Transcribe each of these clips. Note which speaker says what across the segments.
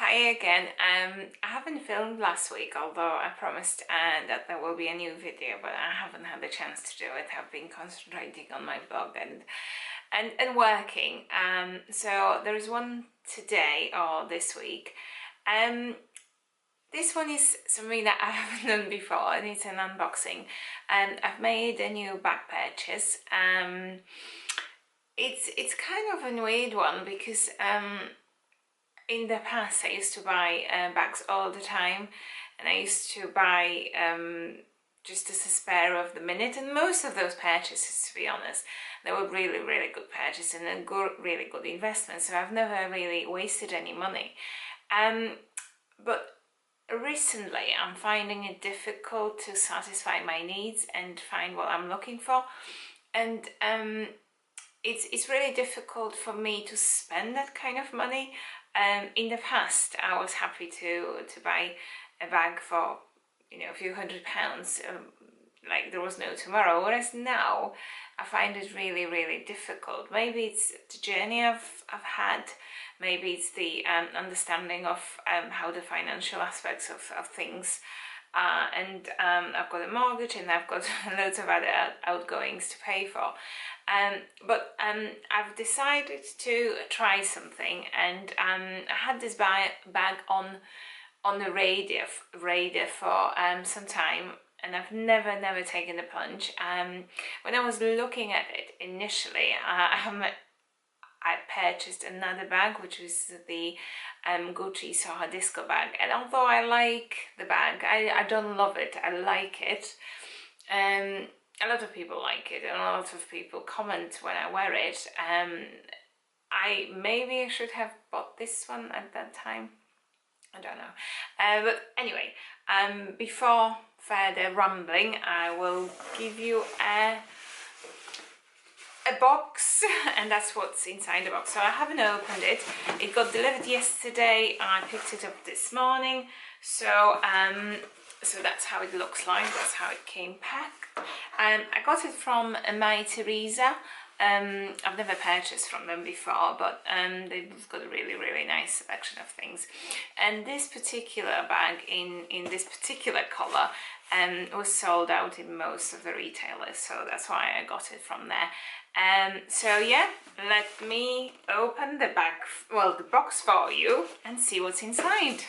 Speaker 1: Hi again. I haven't filmed last week, although I promised that there will be a new video, but I haven't had the chance to do it. I've been concentrating on my blog and working. So there is one today or this week. This one is something that I haven't done before, and it's an unboxing. I've made a new bag purchase. It's kind of a weird one because in the past I used to buy bags all the time, and I used to buy just as a spare of the minute, and most of those purchases, to be honest, they were really good purchases and a really good investment, so I've never really wasted any money. But recently I'm finding it difficult to satisfy my needs and find what I'm looking for, and it's really difficult for me to spend that kind of money. In the past I was happy to buy a bag for, you know, a few £100, like there was no tomorrow, whereas now I find it really difficult. Maybe it's the journey I've had, maybe it's the understanding of how the financial aspects of things are, and I've got a mortgage and I've got loads of other outgoings to pay for. But I've decided to try something, and I had this bag on the radar for some time, and I've never taken the plunge. When I was looking at it initially, I purchased another bag, which was the Gucci Soho Disco bag, and although I like the bag, I don't love it. I like it. A lot of people like it, and a lot of people comment when I wear it. Maybe I should have bought this one at that time. I don't know. But anyway, before further rambling, I will give you a box, and that's what's inside the box. So I haven't opened it. It got delivered yesterday. I picked it up this morning. So so that's how it looks like. That's how it came packed. I got it from My Teresa. I've never purchased from them before, but they've got a really nice selection of things. And this particular bag in this particular colour was sold out in most of the retailers, so that's why I got it from there. So yeah, let me open the bag, well, the box for you, and see what's inside.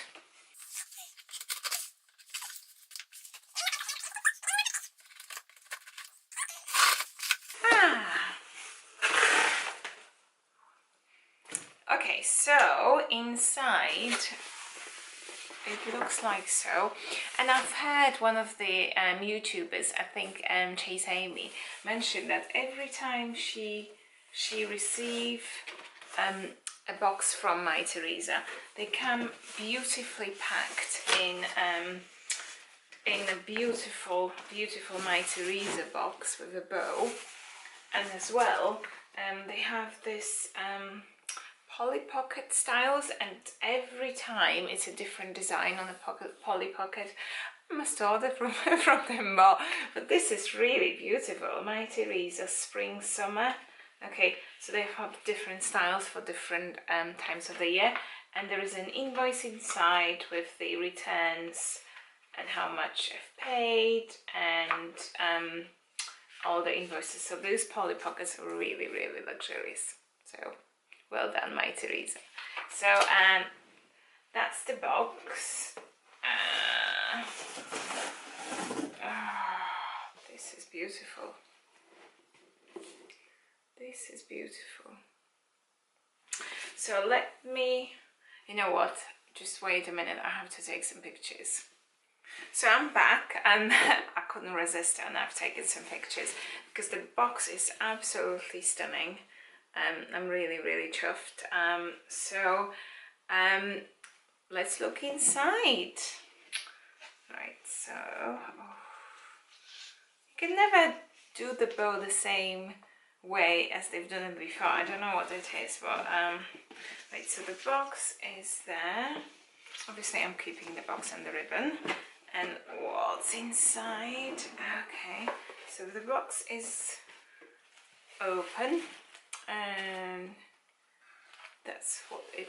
Speaker 1: Okay, so inside it looks like so, and I've heard one of the YouTubers, I think Chase Amy, mentioned that every time she receives a box from My Teresa, they come beautifully packed in a beautiful My Teresa box with a bow, and as well they have this Polly Pocket styles, and every time it's a different design on the Polly Pocket. I must order from them more, but this is really beautiful. My Teresa Spring Summer. Okay, so they have different styles for different times of the year, and there is an invoice inside with the returns and how much I've paid, and all the invoices. So these Polly Pockets are really luxurious. So well done, My Teresa. So that's the box. This is beautiful. This is beautiful. So let me, you know what, just wait a minute, I have to take some pictures. So I'm back, and I couldn't resist, and I've taken some pictures because the box is absolutely stunning. I'm really chuffed. So let's look inside. Right, so you can never do the bow the same way as they've done it before. I don't know what it is, but right, so the box is there. Obviously I'm keeping the box and the ribbon. And what's inside? Okay, so the box is open, and that's what it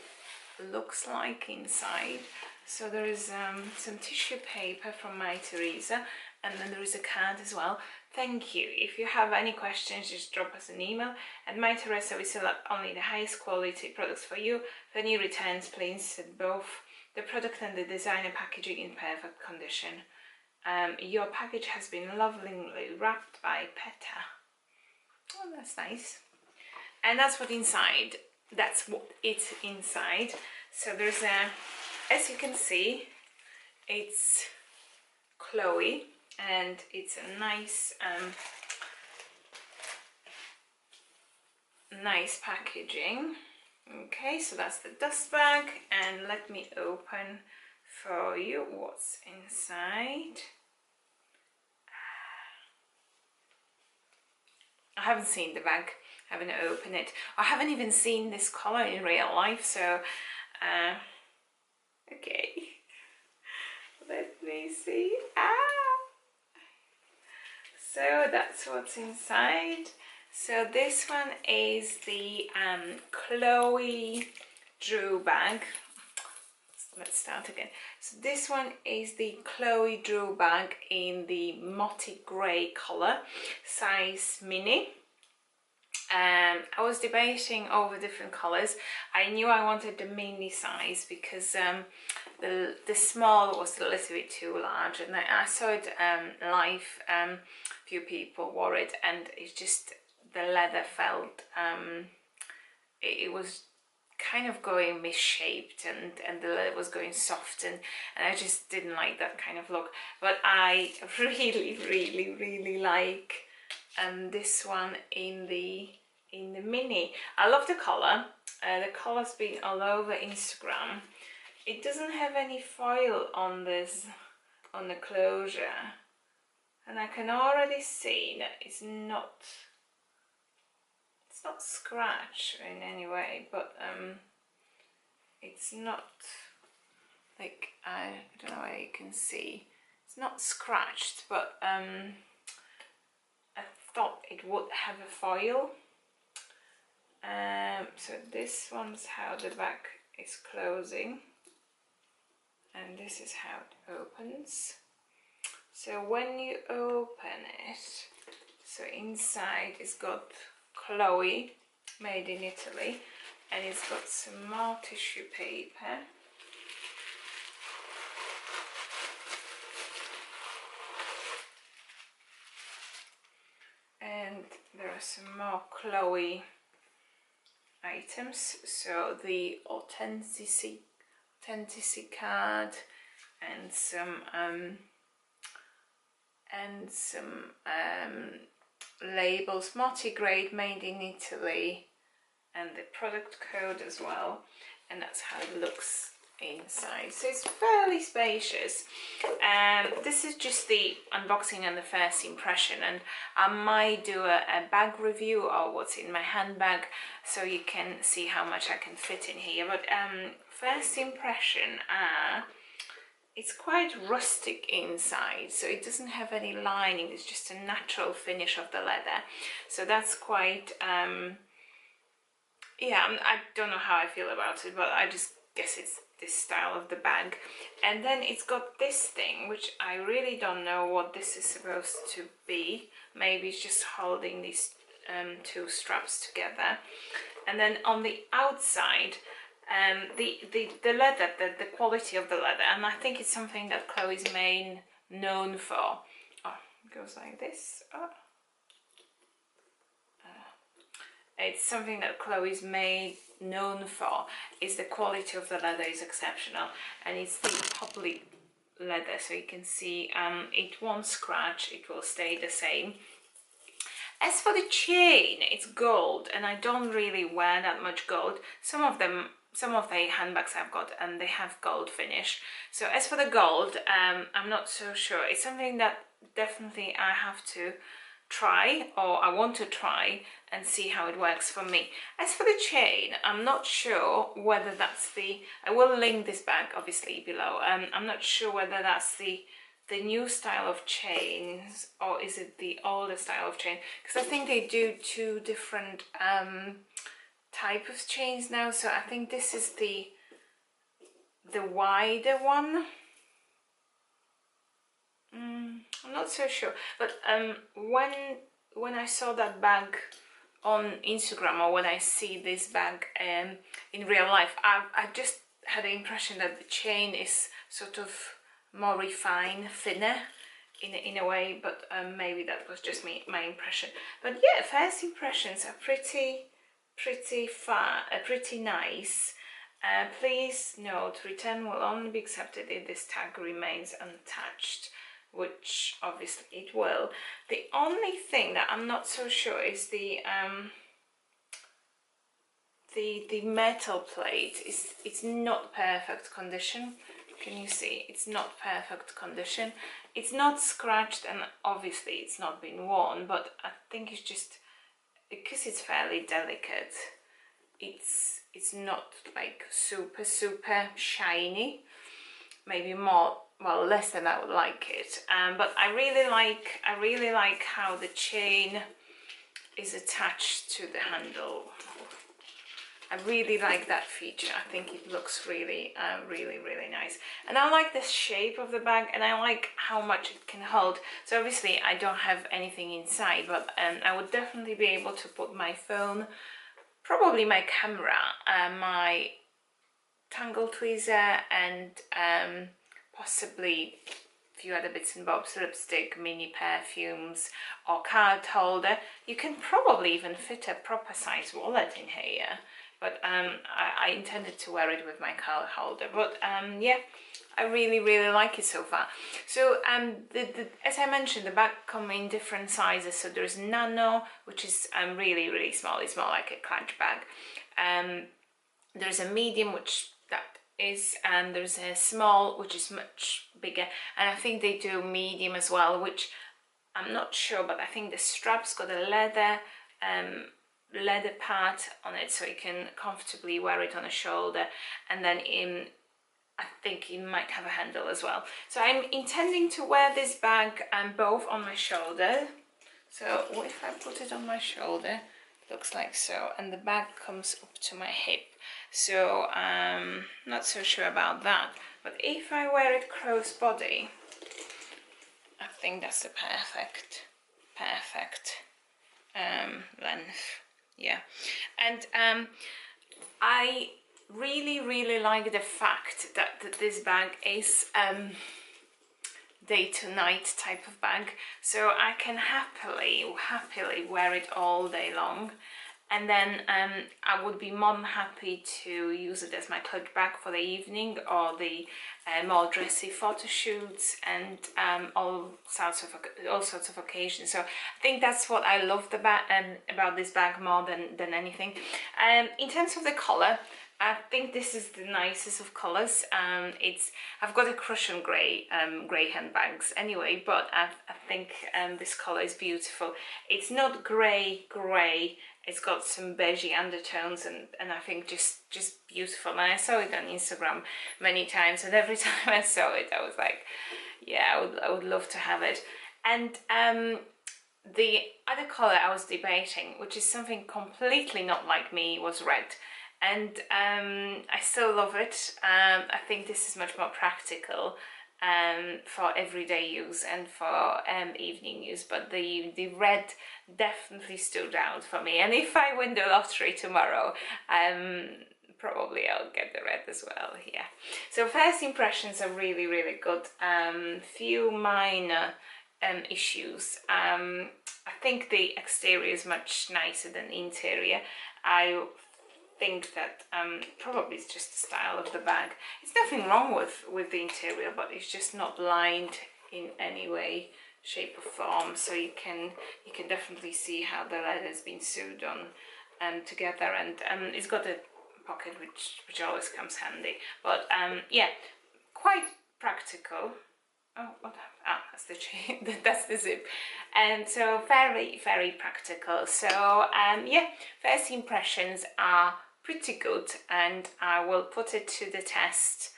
Speaker 1: looks like inside. So there is some tissue paper from My Teresa, and then there is a card as well. Thank you. If you have any questions, just drop us an email. At My Teresa, we select only the highest quality products for you. For any returns, please send both the product and the designer packaging in perfect condition. Your package has been lovingly wrapped by PETA. Oh, that's nice. And that's what inside. That's what it's inside. So there's a, as you can see, it's Chloe, and it's a nice, nice packaging. Okay, so that's the dust bag, and let me open for you what's inside. I haven't seen the bag, I haven't opened it. I haven't even seen this colour in real life, so okay, let me see. So that's what's inside. So this one is the Chloe Drew bag. Let's start again. So this one is the Chloe Drew bag in the Motty grey colour, size mini. I was debating over different colours. I knew I wanted the mini size because the small was a little bit too large, and I saw it live. Few people wore it, and it's just the leather felt it was kind of going misshaped, and the leather was going soft, and I just didn't like that kind of look. But I really like this one in the mini. I love the colour. The colour's been all over Instagram. It doesn't have any foil on this, on the closure, and I can already see that it's not scratched in any way, but it's not, like, I don't know where you can see, it's not scratched, but I thought it would have a foil. So this one's how the back is closing, and this is how it opens. So when you open it, so inside it's got Chloe, made in Italy, and it's got some more tissue paper. And there are some more Chloe items, so the authenticity card, and some labels, Motty grade, made in Italy, and the product code as well, and that's how it looks inside. So it's fairly spacious. This is just the unboxing and the first impression, and I might do a bag review or what's in my handbag, so you can see how much I can fit in here. But first impression, it's quite rustic inside, so it doesn't have any lining, it's just a natural finish of the leather. So that's quite, yeah, I don't know how I feel about it, but I just guess it's this style of the bag. And then it's got this thing, which I really don't know what this is supposed to be. Maybe it's just holding these two straps together. And then on the outside, the leather, the quality of the leather, and I think it's something that Chloe's known for. Oh, it goes like this. Oh. It's something that Chloe's known for, is the quality of the leather is exceptional, and it's the poly leather, so you can see it won't scratch, it will stay the same. As for the chain, it's gold, and I don't really wear that much gold. Some of the handbags I've got, and they have gold finish. So as for the gold, I'm not so sure. It's something that definitely I have to try, or I want to try and see how it works for me. As for the chain, I'm not sure whether that's the, I will link this bag obviously below. I'm not sure whether that's the new style of chains, or is it the older style of chain, because I think they do two different type of chains now. So I think this is the the wider one. I'm not so sure, but when I saw that bag on Instagram, or when I see this bag in real life, I just had the impression that the chain is sort of more refined, thinner in a way, but maybe that was just my impression. But yeah, first impressions are pretty nice. Please note, return will only be accepted if this tag remains unattached, which obviously it will. The only thing that I'm not so sure is the metal plate it's not perfect condition. Can you see? It's not perfect condition. It's not scratched, and obviously it's not been worn, but I think it's just because it's fairly delicate. It's not like super shiny. Maybe more, well, less than I would like it. But I really like how the chain is attached to the handle. I really like that feature. I think it looks really nice, and I like the shape of the bag, and I like how much it can hold. So obviously I don't have anything inside, but I would definitely be able to put my phone, probably my camera, my tangle tweezer, and possibly a few other bits and bobs, lipstick, mini perfumes, or card holder. You can probably even fit a proper size wallet in here, but I intended to wear it with my card holder. But yeah, I really like it so far. So as I mentioned, the bag comes in different sizes. So there's nano, which is really small. It's more like a clutch bag. There's a medium, which that is, and there's a small, which is much bigger, and I think they do medium as well, which I'm not sure, but I think the strap's got a leather part on it, so you can comfortably wear it on a shoulder, and then I think it might have a handle as well. So I'm intending to wear this bag both on my shoulder. So if I put it on my shoulder, looks like so, and the bag comes up to my hip, so not so sure about that. But if I wear it close body, I think that's the perfect length. Yeah, and I really like the fact that this bag is day to night type of bag, so I can happily wear it all day long, and then I would be more than happy to use it as my clutch bag for the evening, or the more dressy photo shoots, and all sorts of occasions. So I think that's what I love about this bag more than anything. In terms of the color, I think this is the nicest of colors. I've got a crush on grey handbags anyway, but I think this color is beautiful. It's not grey. It's got some beigey undertones, and I think just beautiful. And I saw it on Instagram many times, and every time I saw it, I was like, yeah, I would love to have it. And the other color I was debating, which is something completely not like me, was red. And I still love it. I think this is much more practical for everyday use and for evening use, but the red definitely stood out for me. And if I win the lottery tomorrow, probably I'll get the red as well. Yeah, so first impressions are really good. Few minor issues. I think the exterior is much nicer than the interior. I think that probably it's just the style of the bag. It's nothing wrong with the interior, but it's just not lined in any way, shape or form, so you can definitely see how the leather has been sewed on together, and it's got a pocket which always comes handy. But yeah, quite practical. Oh, what? Ah, that's the chain. That's the zip, and so very practical. So yeah, first impressions are pretty good, and I will put it to the test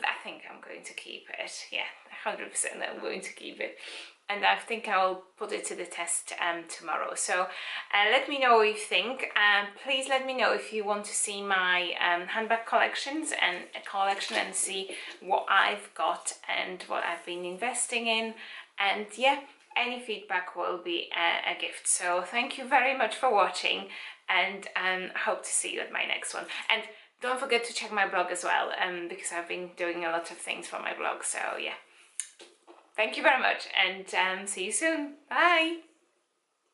Speaker 1: I think I'm going to keep it. Yeah, 100% I'm going to keep it. And I think I'll put it to the test tomorrow. So let me know what you think. Please let me know if you want to see my handbag collections and see what I've got and what I've been investing in. And yeah, any feedback will be a gift. So thank you very much for watching, and hope to see you at my next one. And don't forget to check my blog as well, because I've been doing a lot of things for my blog. So yeah, thank you very much, and see you soon. Bye.